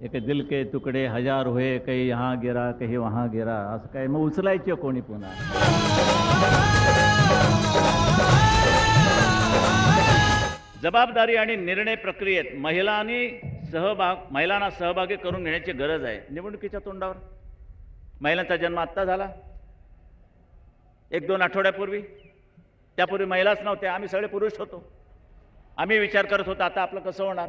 एक दिल के तुकडे हजार हुए, काही यहाँ गिरा काही वहाँ गिरा, असं काय मग उचलायचे कोणी पुन्हा. जबाबदारी आणि निर्णय प्रक्रियेत महिलांना सहभागी करून घेण्याची गरज आहे. निवडणुकीच्या तोंडावर महिलांचा जन्म आत्ता झाला, 1-2 आठवड्यापूर्वी. त्यापूर्वी महिलाच नव्हत्या, आम्ही सगळे पुरुष होतो. आम्ही विचार करत होतो आता आपलं कसं होणार.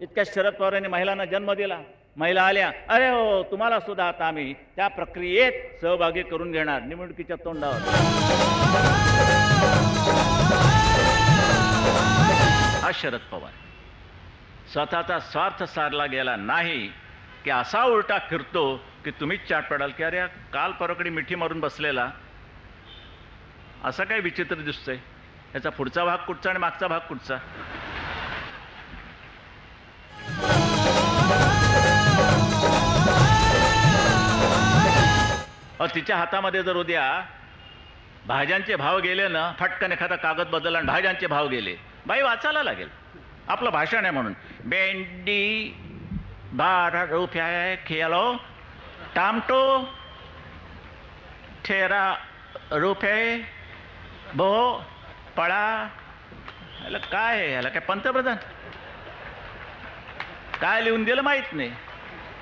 इतक्या शरद पवारांनी महिलांना जन्म दिला, महिला आल्या, अरे हो तुम्हाला सुद्धा आता आम्ही त्या प्रक्रियेत सहभागी करून घेणार निवडणुकीच्या तोंडावर. हा शरद पवार स्वतःचा स्वार्थ सारला गेला नाही की असा उलटा फिरतो की तुम्हीच चाट पडाल की अरे काल परवाकडे मिठी मारून बसलेला असा काय विचित्र दिसतोय, याचा पुढचा भाग कुठचा आणि मागचा भाग कुठचा. तिच्या हातामध्ये जर उद्या भाज्यांचे भाव गेले ना, फटकन एखादा कागद बदलला आणि भाज्यांचे भाव गेले, बाई वाचायला लागेल. आपलं भाषण आहे म्हणून. भेंडी 12 रुपये किलो, टमाटो 13 रुपये, पळा. याला काय आहे, याला काय पंतप्रधान काय लिहून दिलं माहित नाही,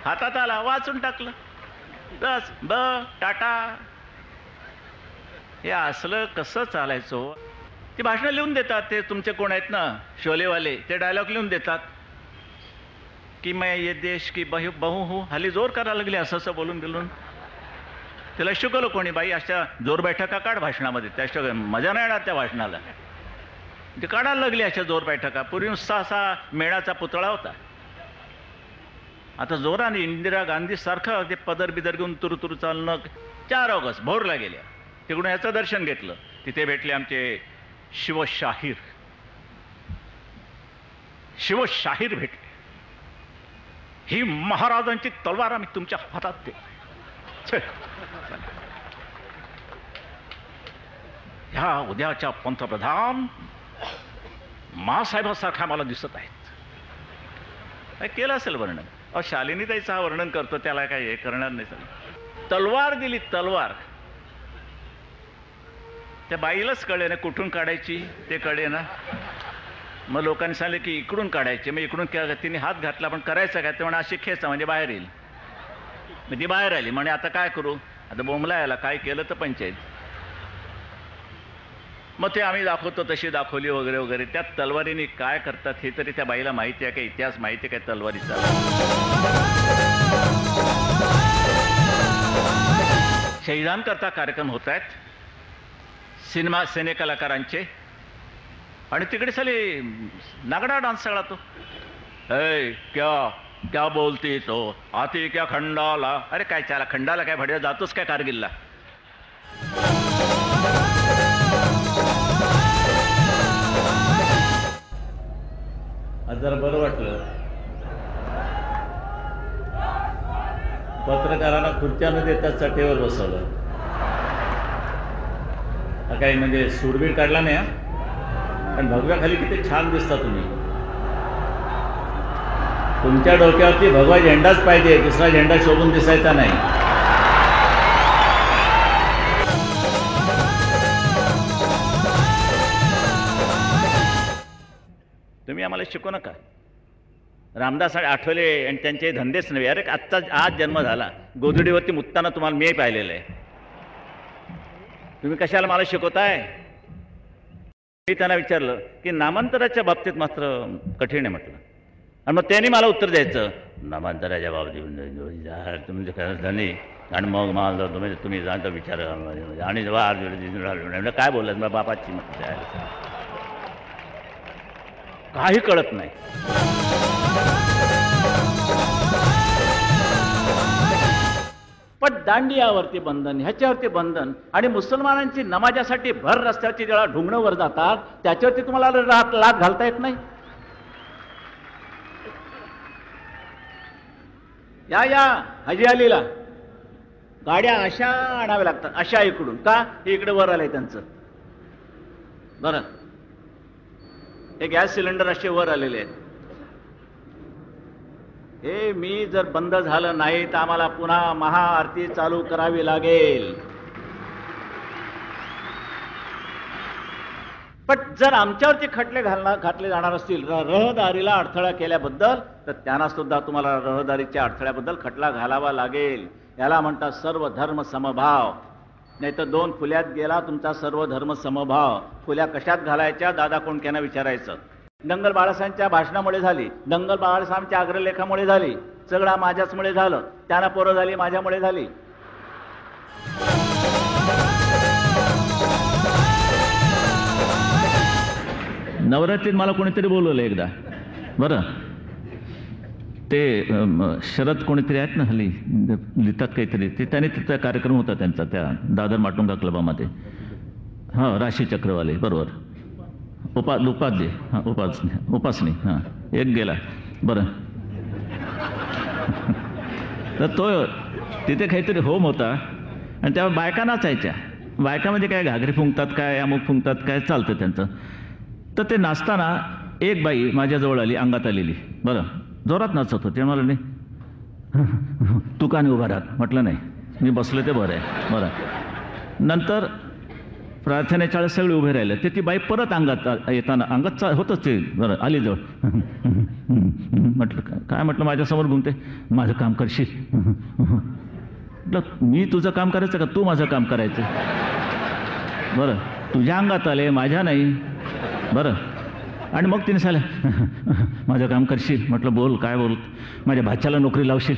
हातात आला वाचून टाकलं बस. टाटा. हे असलं कसं चालायचं. ती भाषणं लिहून देतात, ते तुमचे कोण आहेत ना शोलेवाले, ते डायलॉग लिहून देतात की मैं ये देश की बहू हूँ. हल्ली जोर करायला लागली असं असं बोलून बोलून. तिला शिकवलं कोणी, बाई अशा जोर बैठका काढ भाषणामध्ये, त्याशिवाय मजा नाही येणार त्या भाषणाला. ते काढायला लागली अशा जोर बैठका. पूर्वी नुसता असा मेणाचा पुतळा होता, आता जोराने इंदिरा गांधी सारखं ते पदर बिदर घेऊन तुरु चालणं. 4 ऑगस्ट भोरला गेल्या, तिकडून याचं दर्शन घेतलं. तिथे भेटले आमचे शिवशाहीर भेटले. ही महाराजांची तलवार आम्ही तुमच्या हातात दे. ह्या उद्याच्या पंतप्रधान मासाहेबांसारखा मला दिसत आहेत. काय केलं असेल वर्णन. शालिनी ताईचं हा वर्णन करतो, त्याला काय हे करणार नाही. सर तलवार दिली, तलवार. त्या बाईलाच कळे ना कुठून काढायची, ते कळे ना. मग लोकांनी सांगितलं की इकडून काढायचे. मग इकडून तिने हात घातला, पण करायचं काय, ते म्हणे अशी खेचा म्हणजे बाहेर येईल. मग ती बाहेर आली, म्हणे आता काय करू, आता बोंबला यायला काय केलं तर पंचायत. मग ते आम्ही दाखवतो तशी दाखवली वगैरे वगैरे. त्या तलवारीने काय करतात हे तरी त्या बाईला माहिती आहे का, इतिहास माहिती आहे काय तलवारीचा. शहीदांकरता कार्यक्रम होत आहेत सिने कलाकारांचे, आणि तिकडे साले नागडा डान्स सगळा तो. क्या क्या बोलती तो आती क्या खंडाला. अरे काय त्याला खंडाला काय भड्या जातोस काय कारगिलला. आज जरा बरं वाटलं. पत्रकारांना खुर्च्या न देता चटेवर बसवलं. काही म्हणजे सूरबीर काढला नाही हा, पण भगव्याखाली किती छान दिसता तुम्ही. तुमच्या डोक्यावरती भगवा झेंडाच पाहिजे, दुसरा झेंडा शोभून दिसायचा नाही. तुम्ही आम्हाला शिकवू नका. रामदास आठवले आणि त्यांचे धंदेच नव्हे. अरे आत्ता आज जन्म झाला, गोधडीवरती मुत्ताना तुम्हाला मी पाहिलेलं आहे. तुम्ही कशाला मला शिकवताय. मी त्यांना विचारलं की नामांतराच्या बाबतीत मात्र कठीण आहे म्हटलं. आणि मग त्यांनी मला उत्तर द्यायचं, नामांतराच्या बाबतीत तुमचे धनी. आणि मग मला तुम्ही जाणता विचार आणि काय बोलत मग बापाची मग काही कळत नाही. पण दांडियावरती बंधन, ह्याच्यावरती बंधन, आणि मुसलमानांची नमाजासाठी भर रस्त्यावरची जेव्हा ढुंगणं वर जातात त्याच्यावरती तुम्हाला लाथ घालता येत नाही. या हजी अलीला गाड्या अशा आणाव्या लागतात, अशा इकडून का, इकडे वर आलंय त्यांचं. बरं, हे गॅस सिलेंडर असे वर आलेले आहेत. हे मी जर बंद झालं नाही तर आम्हाला पुन्हा महाआरती चालू करावी लागेल. पण जर आमच्यावरती घातले जाणार असतील रहदारीला अडथळा केल्याबद्दल, तर त्यांना सुद्धा तुम्हाला रहदारीच्या अडथळ्याबद्दल खटला घालावा लागेल. याला म्हणतात सर्व धर्म समभाव. नाही तर 2 फुल्यात गेला तुमचा सर्व धर्म समभाव. फुल्या कशात घालायच्या दादा कोंडकेंना विचारायचं. दंगल बाळासाहेबांच्या भाषणामुळे झाली, दंगल बाळासाहेबांच्या अग्रलेखामुळे झाली, सगळा माझ्याचमुळे झालं, त्यांना पोरं झाली माझ्यामुळे झाली. नवरात्रीत मला कोणीतरी बोलवलं एकदा, बरं ते शरद कोणीतरी आहेत ना हल्ली लिहितात काहीतरी, ते त्याने तिथचा कार्यक्रम होता त्यांचा त्या दादर माटुंगा क्लबामध्ये. हां राशी चक्रवाले बरोबर, उपाध्ये हां उपासनी हां एक गेला बरं. तर तो तिथे काहीतरी होम होता आणि त्या बायका नाचायच्या. बायकामध्ये काय घागरी फुंकतात काय अमुक फुंकतात काय चालतं त्यांचं. तर ते नाचताना एक बाई माझ्याजवळ आली, अंगात आलेली, बरं जोरात नाचत होते. मला नाही तू का नाही उभा राहत, म्हटलं नाही मी बसलो ते बरं आहे बरं. नंतर प्रार्थनेच्या वेळेस सगळे उभे राहिले, ते ती बाई परत अंगात येताना अंगात होतच ते बरं आली जवळ. म्हटलं काय, म्हटलं माझ्यासमोर घुमते, माझं काम करशील. म्हटलं मी तुझं काम करायचं का तू माझं काम करायचं. बरं तुझ्या अंगात आले माझ्या नाही बरं. आणि मग तिने सांगितलं माझं काम करशील. म्हटलं बोल काय बोल, माझ्या भाच्याला नोकरी लावशील.